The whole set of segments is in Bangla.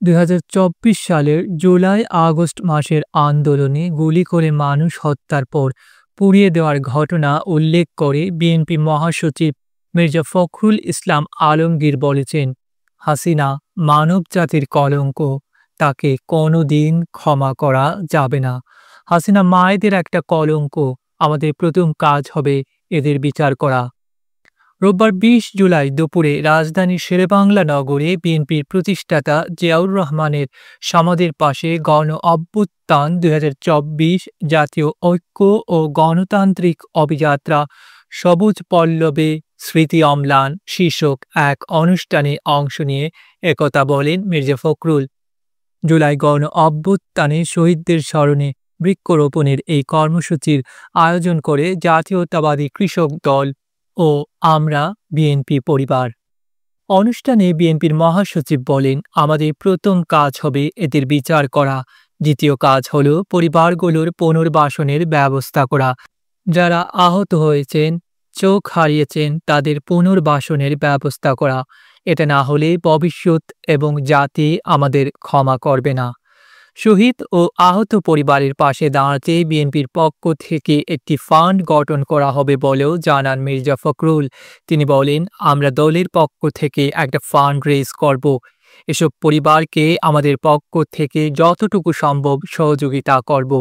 ২০২৪ সালের জুলাই-আগস্ট মাসের আন্দোলনে গুলি করে মানুষ হত্যার পর পুড়িয়ে দেওয়ার ঘটনা উল্লেখ করে বিএনপি মহাসচিব মির্জা ফখরুল ইসলাম আলমগীর বলেছেন, হাসিনা মানবজাতির কলঙ্ক, তাকে কোনোদিন ক্ষমা করা যাবে না। হাসিনা মায়েদের একটা কলঙ্ক, আমাদের প্রথম কাজ হবে এদের বিচার করা। রোববার ২০ জুলাই দুপুরে রাজধানীর শেরেবাংলা নগরে বিএনপির প্রতিষ্ঠাতা জিয়াউর রহমানের সমাধির পাশে গণ অভ্যুত্থান ২০২৪ জাতীয় ঐক্য ও গণতান্ত্রিক অভিযাত্রা সবুজ পল্লবে স্মৃতি অম্লান শীর্ষক এক অনুষ্ঠানে অংশ নিয়ে একথা বলেন মির্জা ফখরুল। জুলাই গণ অভ্যুত্থানে শহীদদের স্মরণে বৃক্ষরোপণের এই কর্মসূচির আয়োজন করে জাতীয়তাবাদী কৃষক দল ও আমরা বিএনপি পরিবার। অনুষ্ঠানে বিএনপির মহাসচিব বলেন, আমাদের প্রথম কাজ হবে এদের বিচার করা, দ্বিতীয় কাজ হলো পরিবারগুলোর পুনর্বাসনের ব্যবস্থা করা, যারা আহত হয়েছেন, চোখ হারিয়েছেন তাদের পুনর্বাসনের ব্যবস্থা করা। এটা না হলে ভবিষ্যৎ এবং জাতি আমাদের ক্ষমা করবে না। শহীদ ও আহত পরিবারের পাশে দাঁড়াতে বিএনপির পক্ষ থেকে একটি ফান্ড গঠন করা হবে বলেও জানান মির্জা ফখরুল। তিনি বলেন, আমরা দলের পক্ষ থেকে একটা ফান্ড রেজ করব। এসব পরিবারকে আমাদের পক্ষ থেকে যতটুকু সম্ভব সহযোগিতা করব।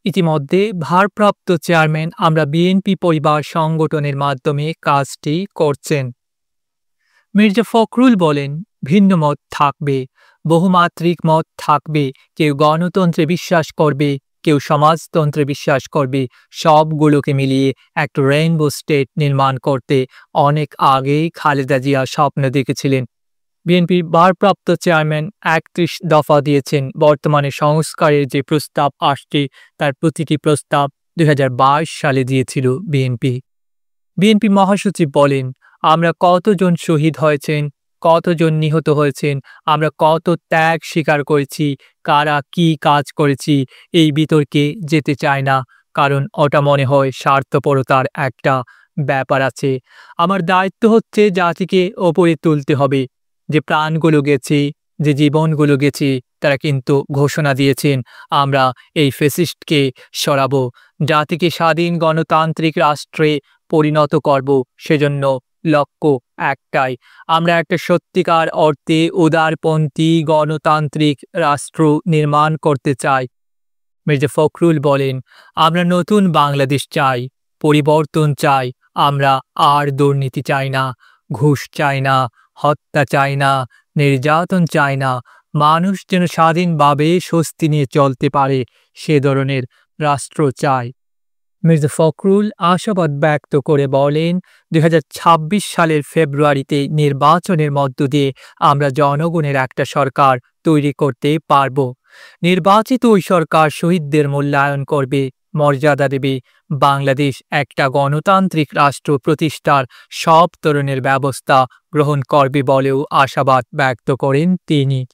ইতিমধ্যে ভারপ্রাপ্ত চেয়ারম্যান আমরা বিএনপি পরিবার সংগঠনের মাধ্যমে কাজটি করছেন। মির্জা ফখরুল বলেন, ভিন্ন মত থাকবে, বহুমাত্রিক মত থাকবে, কেউ গণতন্ত্রে বিশ্বাস করবে, কেউ সমাজতন্ত্রে বিশ্বাস করবে। সবগুলোকে মিলিয়ে একটা রেইনবো স্টেট নির্মাণ করতে অনেক আগেই খালেদা জিয়া স্বপ্ন দেখেছিলেন। বিএনপির ভারপ্রাপ্ত চেয়ারম্যান ৩১ দফা দিয়েছেন। বর্তমানে সংস্কারের যে প্রস্তাব আসছে তার প্রতিটি প্রস্তাব ২০২২ সালে দিয়েছিল বিএনপি। বিএনপি মহাসচিব বলেন, আমরা কতজন শহীদ হয়েছেন, কতজন নিহত হয়েছেন, আমরা কত ত্যাগ স্বীকার করেছি, কারা কি কাজ করেছি, এই বিতর্কে যেতে চায় না, কারণ ওটা মনে হয় স্বার্থপরতার একটা ব্যাপার আছে। আমার দায়িত্ব হচ্ছে জাতিকে ওপরে তুলতে হবে। যে প্রাণগুলো গেছে, যে জীবনগুলো গেছে, তারা কিন্তু ঘোষণা দিয়েছেন, আমরা এই ফ্যাসিস্টকে সরাবো, জাতিকে স্বাধীন গণতান্ত্রিক রাষ্ট্রে পরিণত করব। সেজন্য লক্ষ্য একটাই, আমরা একটা সত্যিকার অর্থে উদারপন্থী গণতান্ত্রিক রাষ্ট্র নির্মাণ করতে চাই। মির্জা ফখরুল বলেন, আমরা নতুন বাংলাদেশ চাই, পরিবর্তন চাই। আমরা আর দুর্নীতি চাই না, ঘুষ চাই না, হত্যা চাই না, নির্যাতন চাই না। মানুষ যেন স্বাধীনভাবে স্বস্তি নিয়ে চলতে পারে, সে ধরনের রাষ্ট্র চাই। মির্জা ফখরুল আশাবাদ ব্যক্ত করে বলেন, ২০২৬ সালের ফেব্রুয়ারিতে নির্বাচনের মধ্য দিয়ে আমরা জনগণের একটা সরকার তৈরি করতে পারব। নির্বাচিত ওই সরকার শহীদদের মূল্যায়ন করবে, মর্যাদা দেবে, বাংলাদেশ একটা গণতান্ত্রিক রাষ্ট্র প্রতিষ্ঠার সব ধরনের ব্যবস্থা গ্রহণ করবে বলেও আশাবাদ ব্যক্ত করেন তিনি।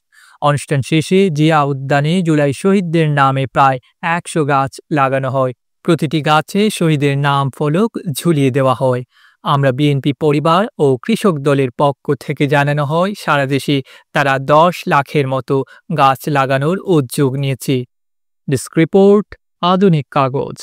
অনুষ্ঠান শেষে জিয়া উদ্যানে জুলাই শহীদদের নামে প্রায় ১০০ গাছ লাগানো হয়। প্রতিটি গাছে শহীদের নাম ফলক ঝুলিয়ে দেওয়া হয়। আমরা বিএনপি পরিবার ও কৃষক দলের পক্ষ থেকে জানানো হয়, সারা দেশে তারা ১০ লাখের মতো গাছ লাগানোর উদ্যোগ নিয়েছে। ডেস্ক রিপোর্ট, আধুনিক কাগজ।